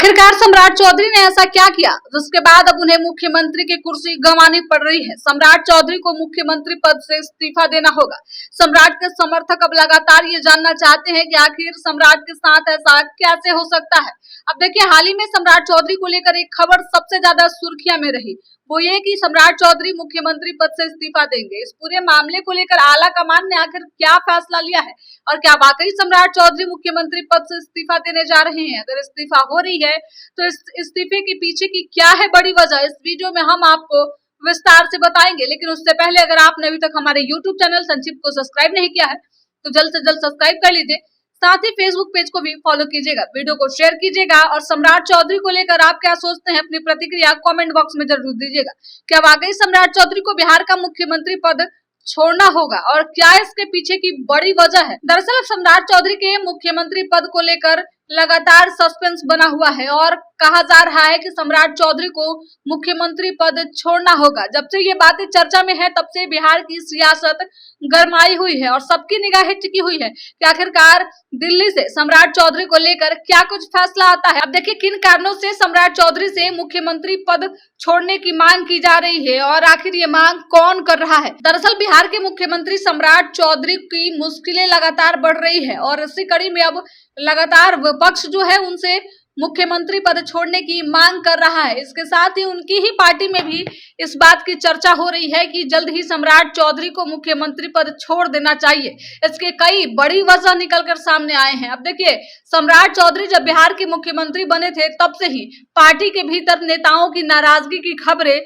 आखिरकार सम्राट चौधरी ने ऐसा क्या किया जिसके बाद अब उन्हें मुख्यमंत्री की कुर्सी गंवानी पड़ रही है। सम्राट चौधरी को मुख्यमंत्री पद से इस्तीफा देना होगा। सम्राट के समर्थक अब लगातार ये जानना चाहते हैं कि आखिर सम्राट के साथ ऐसा कैसे हो सकता है। अब देखिए, हाल ही में सम्राट चौधरी को लेकर एक खबर सबसे ज्यादा सुर्खियां में रही, वो ये कि सम्राट चौधरी मुख्यमंत्री पद से इस्तीफा देंगे। इस पूरे मामले को लेकर आला कमान ने आखिर क्या फैसला लिया है और क्या वाकई सम्राट चौधरी मुख्यमंत्री पद से इस्तीफा देने जा रहे हैं? अगर इस्तीफा हो रही है तो इस इस्तीफे के पीछे की क्या है बड़ी वजह, इस वीडियो में हम आपको विस्तार से बताएंगे। लेकिन उससे पहले अगर आपने अभी तक हमारे यूट्यूब चैनल संक्षिप्त को सब्सक्राइब नहीं किया है तो जल्द से जल्द सब्सक्राइब कर लीजिए, साथ ही फेसबुक पेज को भी फॉलो कीजिएगा, वीडियो को शेयर कीजिएगा और सम्राट चौधरी को लेकर आप क्या सोचते हैं अपनी प्रतिक्रिया कमेंट बॉक्स में जरूर दीजिएगा। क्या वाकई सम्राट चौधरी को बिहार का मुख्यमंत्री पद छोड़ना होगा और क्या इसके पीछे की बड़ी वजह है? दरअसल सम्राट चौधरी के मुख्यमंत्री पद को लेकर लगातार सस्पेंस बना हुआ है और कहा जा रहा है कि सम्राट चौधरी को मुख्यमंत्री पद छोड़ना होगा। जब से ये बातें चर्चा में है तब से बिहार की सियासत गरमाई हुई है और सबकी निगाहें टिकी हुई है कि आखिरकार दिल्ली से सम्राट चौधरी को लेकर क्या कुछ फैसला आता है। अब देखिए, किन कारणों से सम्राट चौधरी से मुख्यमंत्री पद छोड़ने की मांग की जा रही है और आखिर ये मांग कौन कर रहा है। दरअसल बिहार के मुख्यमंत्री सम्राट चौधरी की मुश्किलें लगातार बढ़ रही है और इसी कड़ी में अब लगातार विपक्ष जो है उनसे मुख्यमंत्री पद छोड़ने की मांग कर रहा है। इसके साथ ही उनकी ही पार्टी में भी इस बात की चर्चा हो रही है कि जल्द ही सम्राट चौधरी को मुख्यमंत्री पद छोड़ देना चाहिए। इसके कई बड़ी वजह निकलकर सामने आए हैं। अब देखिए, सम्राट चौधरी जब बिहार के मुख्यमंत्री बने थे तब से ही पार्टी के भीतर नेताओं की नाराजगी की खबरें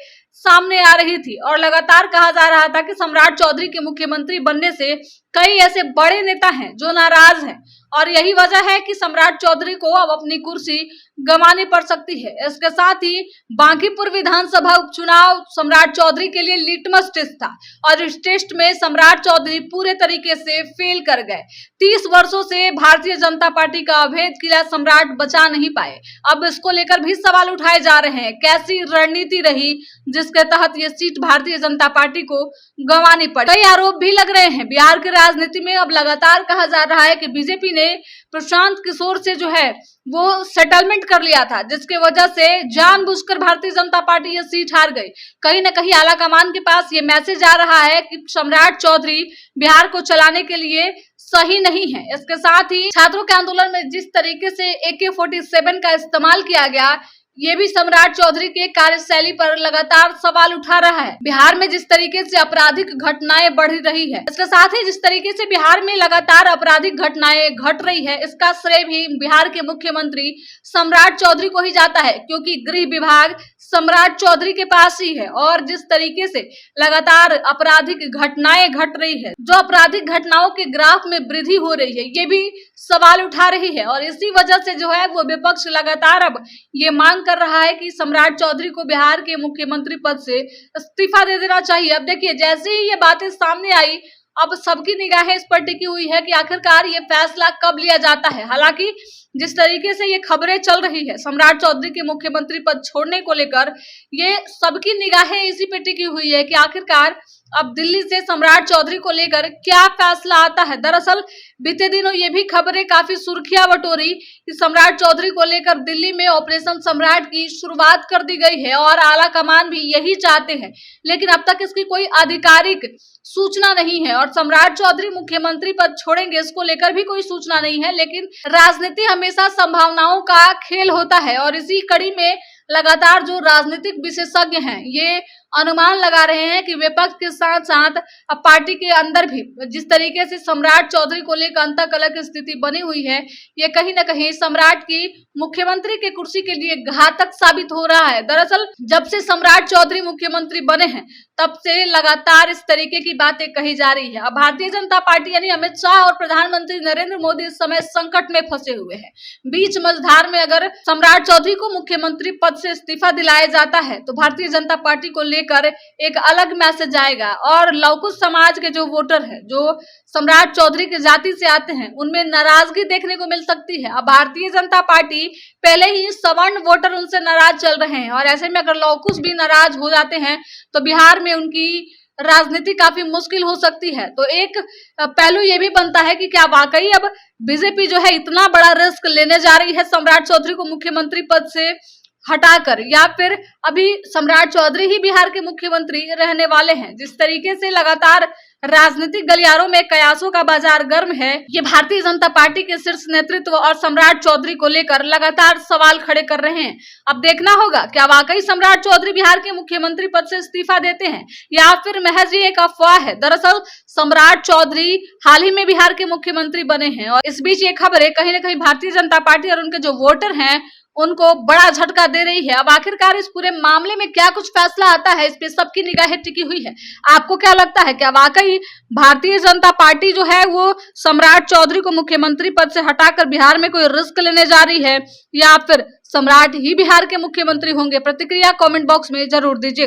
सामने आ रही थी और लगातार कहा जा रहा था कि सम्राट चौधरी के मुख्यमंत्री बनने से कई ऐसे बड़े नेता हैं जो नाराज हैं और यही वजह है कि सम्राट चौधरी को अब अपनी कुर्सी गंवानी पड़ सकती है। इसके साथ ही बांकीपुर विधानसभा उपचुनाव सम्राट चौधरी के लिए लिटमस टेस्ट था और इस टेस्ट में सम्राट चौधरी पूरे तरीके से फेल कर गए। 30 वर्षों से भारतीय जनता पार्टी का अभेद किला सम्राट बचा नहीं पाए। अब इसको लेकर भी सवाल उठाए जा रहे हैं, कैसी रणनीति रही जिसके तहत ये सीट भारतीय जनता पार्टी को गंवानी पड़ी। कई आरोप भी लग रहे हैं। बिहार की राजनीति में अब लगातार कहा जा रहा है कि बीजेपी ने प्रशांत किशोर से जो है वो सेटलमेंट कर लिया था, जिसके वजह से जानबूझकर भारतीय जनता पार्टी ये सीट हार गई। कहीं ना कहीं आला कमान के पास ये मैसेज आ रहा है कि सम्राट चौधरी बिहार को चलाने के लिए सही नहीं है। इसके साथ ही छात्रों के आंदोलन में जिस तरीके से AK-47 का इस्तेमाल किया गया, ये भी सम्राट चौधरी के कार्यशैली पर लगातार सवाल उठा रहा है। बिहार में जिस तरीके से आपराधिक घटनाएं बढ़ रही है, इसके साथ ही जिस तरीके से बिहार में लगातार आपराधिक घटनाएं घट रही है, इसका श्रेय भी बिहार के मुख्यमंत्री सम्राट चौधरी को ही जाता है, क्योंकि गृह विभाग सम्राट चौधरी के पास ही है। और जिस तरीके से लगातार आपराधिक घटनाएं घट रही है, जो आपराधिक घटनाओं के ग्राफ में वृद्धि हो रही है, ये भी सवाल उठा रही है और इसी वजह से जो है वो विपक्ष लगातार अब ये मांग कर रहा है कि सम्राट चौधरी को बिहार के मुख्यमंत्री पद से इस्तीफा दे देना चाहिए। अब देखिए, जैसे ही ये बातें सामने आई, अब सबकी निगाहें इस पर टिकी हुई है कि आखिरकार ये फैसला कब लिया जाता है। हालांकि जिस तरीके से ये खबरें चल रही है सम्राट चौधरी के मुख्यमंत्री पद छोड़ने को लेकर, ये सबकी निगाहें इसी पे टिकी हुई है कि आखिरकार अब दिल्ली से सम्राट चौधरी को लेकर क्या फैसला आता है। दरअसल बीते दिनों ये भी खबरें काफी सुर्खियां बटोरी कि सम्राट चौधरी को लेकर दिल्ली में ऑपरेशन सम्राट की शुरुआत कर दी गई है और आला कमान भी यही चाहते हैं, लेकिन अब तक इसकी कोई आधिकारिक सूचना नहीं है और सम्राट चौधरी मुख्यमंत्री पद छोड़ेंगे इसको लेकर भी कोई सूचना नहीं है। लेकिन राजनीति हमेशा संभावनाओं का खेल होता है और इसी कड़ी में लगातार जो राजनीतिक विशेषज्ञ हैं ये अनुमान लगा रहे हैं कि विपक्ष के साथ साथ अब पार्टी के अंदर भी जिस तरीके से सम्राट चौधरी को लेकर अंतकलह की स्थिति बनी हुई है, ये कहीं ना कहीं सम्राट की मुख्यमंत्री के कुर्सी के लिए घातक साबित हो रहा है। दरअसल जब से सम्राट चौधरी मुख्यमंत्री बने हैं तब से लगातार इस तरीके की बातें कही जा रही है। अब भारतीय जनता पार्टी यानी अमित शाह और प्रधानमंत्री नरेंद्र मोदी इस समय संकट में फंसे हुए हैं। बीच मझधार में अगर सम्राट चौधरी को मुख्यमंत्री पद से इस्तीफा दिलाया जाता है तो भारतीय जनता पार्टी को लेकर एक अलग मैसेज आएगा और लौकुश समाज के जो वोटर है, जो सम्राट चौधरी की जाति से आते हैं, उनमें नाराजगी देखने को मिल सकती है। अब भारतीय जनता पार्टी पहले ही सवर्ण वोटर उनसे नाराज चल रहे हैं और ऐसे में अगर लौकुश भी नाराज हो जाते हैं तो बिहार में उनकी राजनीति काफी मुश्किल हो सकती है। तो एक पहलू ये भी बनता है कि क्या वाकई अब बीजेपी जो है इतना बड़ा रिस्क लेने जा रही है सम्राट चौधरी को मुख्यमंत्री पद से हटाकर, या फिर अभी सम्राट चौधरी ही बिहार के मुख्यमंत्री रहने वाले हैं। जिस तरीके से लगातार राजनीतिक गलियारों में कयासों का बाजार गर्म है, ये भारतीय जनता पार्टी के शीर्ष नेतृत्व और सम्राट चौधरी को लेकर लगातार सवाल खड़े कर रहे हैं। अब देखना होगा क्या वाकई सम्राट चौधरी बिहार के मुख्यमंत्री पद से इस्तीफा देते हैं या फिर महज ये एक अफवाह है। दरअसल सम्राट चौधरी हाल ही में बिहार के मुख्यमंत्री बने हैं और इस बीच ये खबरें कहीं ना कहीं भारतीय जनता पार्टी और उनके जो वोटर हैं उनको बड़ा झटका दे रही है। अब आखिरकार इस पूरे मामले में क्या कुछ फैसला आता है, इस पे सबकी निगाहें टिकी हुई है। आपको क्या लगता है, क्या वाकई भारतीय जनता पार्टी जो है वो सम्राट चौधरी को मुख्यमंत्री पद से हटाकर बिहार में कोई रिस्क लेने जा रही है या फिर सम्राट ही बिहार के मुख्यमंत्री होंगे? प्रतिक्रिया कमेंट बॉक्स में जरूर दीजिएगा।